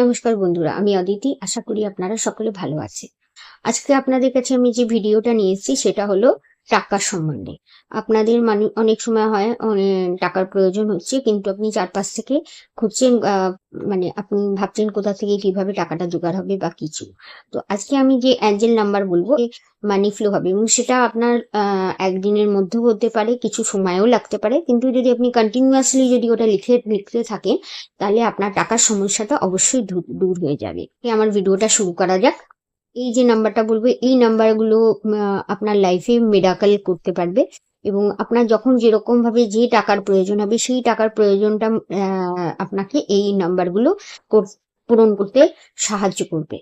নমস্কার বন্ধুরা, আমি অদিতি। আশা করি আপনারা সকলে ভালো আছেন। আজকে আপনাদের কাছে আমি যে ভিডিওটা নিয়ে এসেছি সেটা হলো টাকার সম্বন্ধে। আপনাদের অনেক সময় হয় টাকার প্রয়োজন হচ্ছে, কিন্তু আপনি চারপাশ থেকে খুঁজছেন, আপনি ভাবছেন কোথা থেকে কিভাবে টাকাটা জোগাড় হবে বা কিছু। তো আজকে আমি যে অ্যাঞ্জেল নাম্বার বলবো, মানি ফ্লো হবে, এবং সেটা আপনার একদিনের মধ্যেও হতে পারে, কিছু সময়ও লাগতে পারে, কিন্তু যদি আপনি কন্টিনিউয়াসলি যদি ওটা লিখতে থাকেন, তাহলে আপনার টাকার সমস্যাটা অবশ্যই দূর হয়ে যাবে। আমার ভিডিওটা শুরু করা যাক। এই যে নাম্বারটা বলবো, এই নাম্বারগুলো আপনার লাইফে মিরাকল করতে পারবে, এবং আপনার যখন যেরকম ভাবে যে টাকার প্রয়োজন হবে সেই টাকার প্রয়োজনটা আপনাকে এই নাম্বারগুলো পূরণ করতে সাহায্য করবে।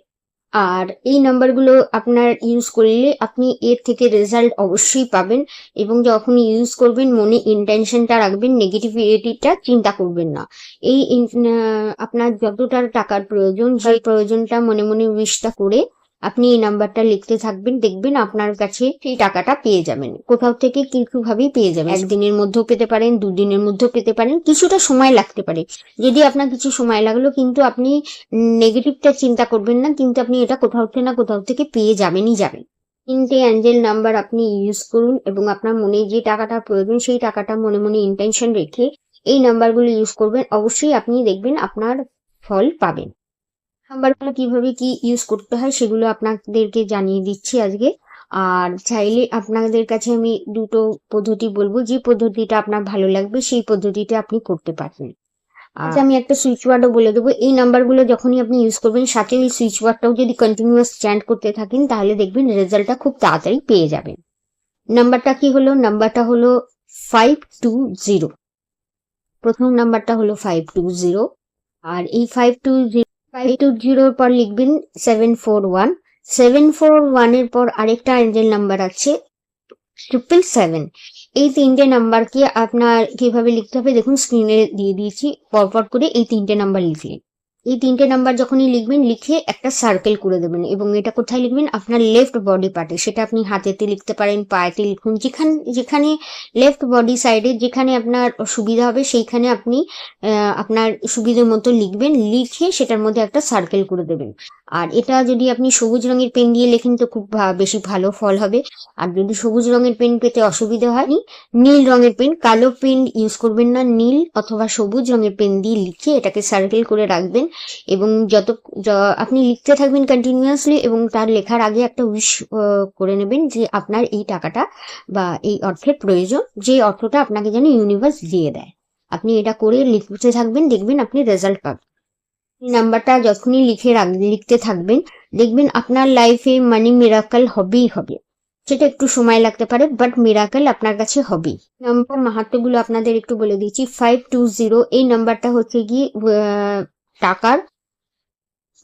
আর এই নাম্বারগুলো আপনার ইউজ করলে আপনি এর থেকে রেজাল্ট অবশ্যই পাবেন, এবং যখন ইউজ করবেন মনে ইন্টেনশনটা রাখবেন, নেগেটিভিটিটা চিন্তা করবেন না। আপনার যতটা টাকার প্রয়োজন সেই প্রয়োজনটা মনে মনে উইশটা করে আপনি এই নাম্বারটা লিখতে থাকবেন, দেখবেন আপনার কাছে সেই টাকাটা পেয়ে যাবেন। কোথাও থেকে কিছু ভাবেই পেয়ে যাবেন। একদিনের মধ্যেও পেতে পারেন, দুদিনের মধ্যেও পেতে পারেন, কিছুটা সময় লাগতে পারে। যদি আপনার কিছু সময় লাগলো, কিন্তু আপনি নেগেটিভটা চিন্তা করবেন না, কিন্তু আপনি এটা কোথাও থেকে না কোথাও থেকে পেয়ে যাবেনই যাবেন। তিনটে অ্যাঞ্জেল নাম্বার আপনি ইউজ করুন, এবং আপনার মনে যে টাকাটা প্রয়োজন সেই টাকাটা মনে মনে ইন্টেনশন রেখে এই নাম্বারগুলো ইউজ করবেন, অবশ্যই আপনি দেখবেন আপনার ফল পাবেন। নাম্বারগুলো কিভাবে কি ইউজ করতে হয় সেগুলো আপনাদেরকে জানিয়ে দিচ্ছি আজকে। আর চাইলে আপনাদের কাছে আমি দুটো পদ্ধতি বলবো, যে পদ্ধতিটা আপনার ভালো লাগবে সেই পদ্ধতিটা আপনি করতে পারবেন। আচ্ছা, আমি একটা সুইচ ওয়ার্ডও বলে দেবো। এই নাম্বারগুলো যখনই আপনি ইউজ করবেন, সাথে ওই সুইচ ওয়ার্ডটাও যদি কন্টিনিউয়াস চ্যান্ট করতে থাকেন, তাহলে দেখবেন রেজাল্টটা খুব তাড়াতাড়ি পেয়ে যাবেন। নাম্বারটা কি হলো? নাম্বারটা হলো 520। প্রথম নাম্বারটা হলো 520, আর এই 520 পর লিখবেন 741। 741 এর পর আরেকটা অ্যাঞ্জেল নাম্বার আছে 777। এই তিনটে নাম্বারকে আপনার কিভাবে লিখতে হবে দেখুন, স্ক্রিনে দিয়ে দিয়েছি। পরপর করে এই তিনটে নাম্বার লিখলেন। এই তিনটে নাম্বার যখনই লিখবেন, লিখে একটা সার্কেল করে দেবেন, এবং এটা কোথায় লিখবেন? আপনার লেফট বডি পার্টে। সেটা আপনি হাতেতে লিখতে পারেন, পায়েতে লিখুন, যেখানে লেফট বডি সাইডে যেখানে আপনার সুবিধা হবে সেইখানে আপনি আপনার সুবিধা মতো লিখবেন। লিখে সেটার মধ্যে একটা সার্কেল করে দেবেন। আর এটা যদি আপনি সবুজ রঙের পেন দিয়ে লেখেন তো খুব বেশি ভালো ফল হবে। আর যদি সবুজ রঙের পেন পেতে অসুবিধা হয়, নীল রঙের পেন, কালো পেন ইউজ করবেন না, নীল অথবা সবুজ রঙের পেন দিয়ে লিখে এটাকে সার্কেল করে রাখবেন, এবং আপনি লিখতে থাকবেন কন্টিনিউয়াসলি, এবং তার লেখার আগে একটা উইশ করে নেবেন যে আপনার এই টাকাটা বা এই অর্থের প্রয়োজন, যে অর্থটা আপনাকে যেন ইউনিভার্স দিয়ে দেয়। আপনি এটা করে লিখতে থাকবেন, দেখবেন আপনি রেজাল্ট পাবেন। এই নাম্বারটা যখনই লিখতে থাকবেন, দেখবেন আপনার লাইফে মানি মিরাকল হবেই হবে। সেটা একটু সময় লাগতে পারে, বাট মিরাকল আপনার কাছে হবেই। নাম্বার মাহাত্ম্যগুলো আপনাদের একটু বলে দিচ্ছি। 520 এই নাম্বারটা হচ্ছে গিয়ে টাকার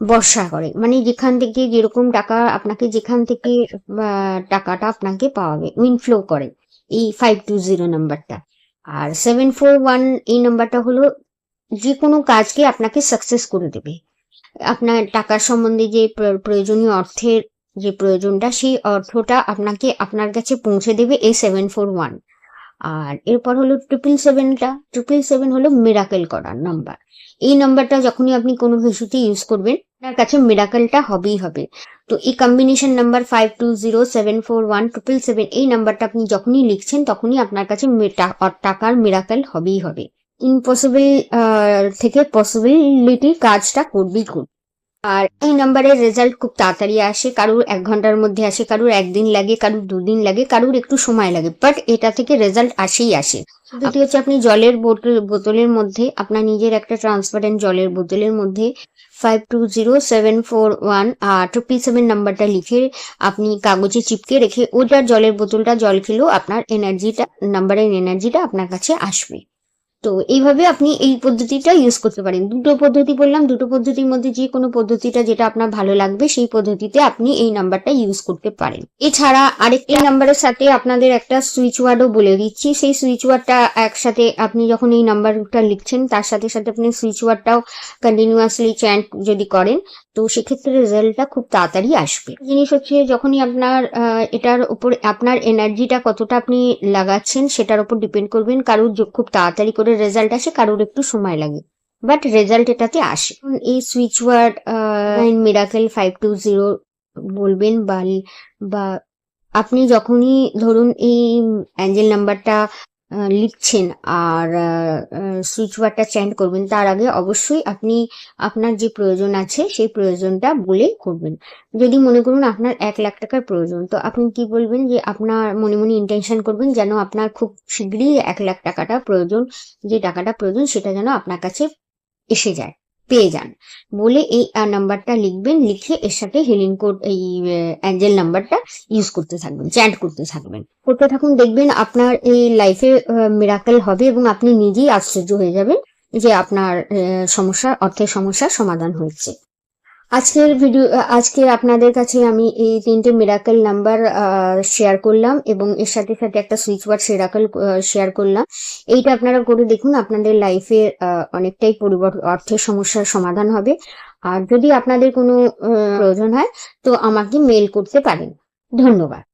বর্ষা করে, মানে যেখান থেকে যেরকম টাকা আপনাকে, যেখান থেকে টাকাটা আপনাকে পাওয়াবে, উইনফ্লো করে এই 520 নাম্বারটা। আর 741 এই নাম্বারটা হলো যে কোনো কাজকে আপনাকে সাকসেস করে দেবে। আপনার টাকার সম্বন্ধে যে প্রয়োজনীয় অর্থের যে প্রয়োজনটা, সেই অর্থটা আপনাকে আপনার কাছে পৌঁছে দেবে এই 741। আর এরপর হলো 777টা। 777 হলো মিরাকেল করার নাম্বার। এই নাম্বারটা যখনই আপনি কোনো কিছুতে ইউজ করবেন, আপনার কাছে মিরাকেলটা হবেই হবে। তো এই কম্বিনেশন নাম্বার 520, 741, 777 এই নাম্বারটা আপনি যখনই লিখছেন তখনই আপনার কাছে টাকার মিরাকেল হবেই হবে। ইম্পসিবল থেকে পসিবিলিটি কাজটা করবেই করবে। আর এই নাম্বারের রেজাল্ট খুব তাড়াতাড়ি আসে, কারুর 1 ঘন্টার মধ্যে আসে, কারুর 1 দিন লাগে, কারুর 2 দিন লাগে, কারুর একটু সময় লাগে, বাট এটা থেকে রেজাল্ট আসেই আসে। দুটি হচ্ছে, আপনি জলের বোতলের মধ্যে, আপনার নিজের একটা ট্রান্সপারেন্ট জলের বোতলের মধ্যে 520, 741 আর 777 নাম্বারটা লিখে আপনি কাগজে চিপকে রেখে, ওটার জলের বোতলটা জল খেলেও আপনার নাম্বারের এনার্জিটা আপনার কাছে আসবে। তো এইভাবে আপনি এই পদ্ধতিটা ইউজ করতে পারেন। দুটো পদ্ধতি বললাম, দুটো পদ্ধতির মধ্যে যে কোনো পদ্ধতিটা যেটা আপনার ভালো লাগবে সেই পদ্ধতিতে আপনি এই নাম্বারটা ইউজ করতে পারেন। এছাড়া আরেকটি নাম্বারের সাথে আপনাদের একটা সুইচ ওয়ার্ডও বলে দিচ্ছি। সেই সুইচ ওয়ার্ডটা একসাথে আপনি যখন এই নাম্বারটা লিখছেন তার সাথে সাথে আপনি সুইচ ওয়ার্ডটাও কন্টিনিউয়াসলি চ্যান্ট যদি করেন, তো সেক্ষেত্রে রেজাল্টটা খুব তাড়াতাড়ি আসবে। জিনিস হচ্ছে, যখনই আপনার এটার উপর আপনার এনার্জিটা কতটা আপনি লাগাচ্ছেন সেটার উপর ডিপেন্ড করবেন। কারুর খুব তাড়াতাড়ি করে রেজাল্ট আসে, কারুর একটু সময় লাগে। বাট রেজাল্ট এটাতে আসে। এই সুইচ ওয়ার্ড মিরাকেল 520 বলবেন, বা আপনি যখনই ধরুন এই অ্যাঞ্জেল নাম্বারটা লিখছেন আর সুইচ ওয়ার্ডটা চ্যান্ট করবেন, তার আগে অবশ্যই আপনি আপনার যে প্রয়োজন আছে সেই প্রয়োজনটা বলে করবেন। যদি মনে করুন আপনার 1,00,000 টাকার প্রয়োজন, তো আপনি কি বলবেন যে আপনার মনে মনে ইন্টেনশন করবেন যেন আপনার খুব শীঘ্রই 1,00,000 টাকাটা প্রয়োজন, যে টাকাটা প্রয়োজন সেটা যেন আপনার কাছে এসে যায়, পেয়ে যান বলে এই নাম্বারটা লিখবেন। লিখে এর সাথে হিলিং কোড, এই অ্যাঞ্জেল নাম্বারটা ইউজ করতে থাকবেন, চ্যান্ট করতে থাকবেন, করতে থাকুন। দেখবেন আপনার এই লাইফে মিরাকেল হবে এবং আপনি নিজেই আশ্চর্য হয়ে যাবেন যে আপনার অর্থের সমস্যার সমাধান হয়েছে। আজকে আপনাদের কাছে আমি এই 3টে মিরাকেল নাম্বার শেয়ার করলাম এবং এর সাথে সাথে একটা সুইচ ওয়ার্ড শেয়ার করলাম। এইটা আপনারা করে দেখুন, আপনাদের লাইফে অনেকটাই অর্থের সমস্যার সমাধান হবে। আর যদি আপনাদের কোনো প্রয়োজন হয় তো আমাকে মেল করতে পারেন। ধন্যবাদ।